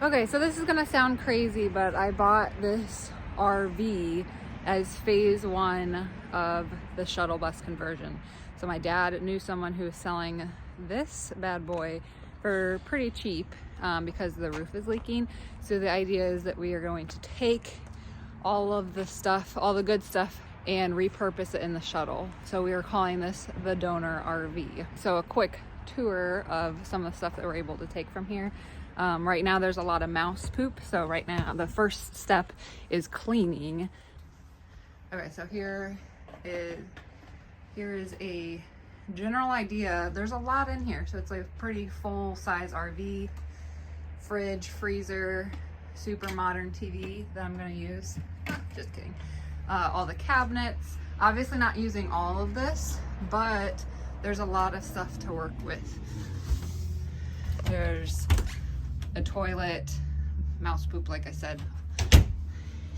Okay, so this is gonna sound crazy, but I bought this RV as phase one of the shuttle bus conversion. So my dad knew someone who was selling this bad boy for pretty cheap because the roof is leaking. So the idea is that we are going to take all of the stuff, all the good stuff, and repurpose it in the shuttle. So we are calling this the donor RV. So a quick tour of some of the stuff that we're able to take from here. Right now there's a lot of mouse poop, so right now the first step is cleaning. Okay, so here is a general idea. There's a lot in here, so it's like a pretty full size RV. Fridge, freezer, super modern TV that I'm gonna use. Just kidding. All the cabinets. Obviously not using all of this, but there's a lot of stuff to work with. There's a toilet, mouse poop, like I said.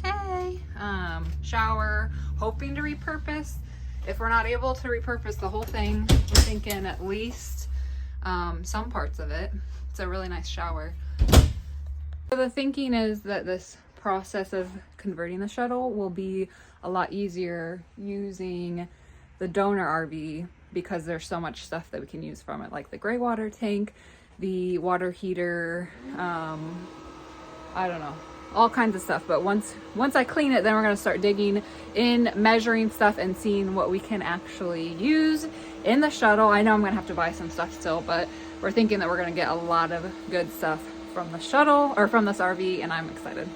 Hey, shower, hoping to repurpose. If we're not able to repurpose the whole thing, we're thinking at least some parts of it. It's a really nice shower. So the thinking is that this process of converting the shuttle will be a lot easier using the donor RV because there's so much stuff that we can use from it, like the gray water tank, the water heater, I don't know, all kinds of stuff. But once I clean it, then we're gonna start digging in, measuring stuff, and seeing what we can actually use in the shuttle. I know I'm gonna have to buy some stuff still, but we're thinking that we're gonna get a lot of good stuff from the shuttle, or from this RV, and I'm excited.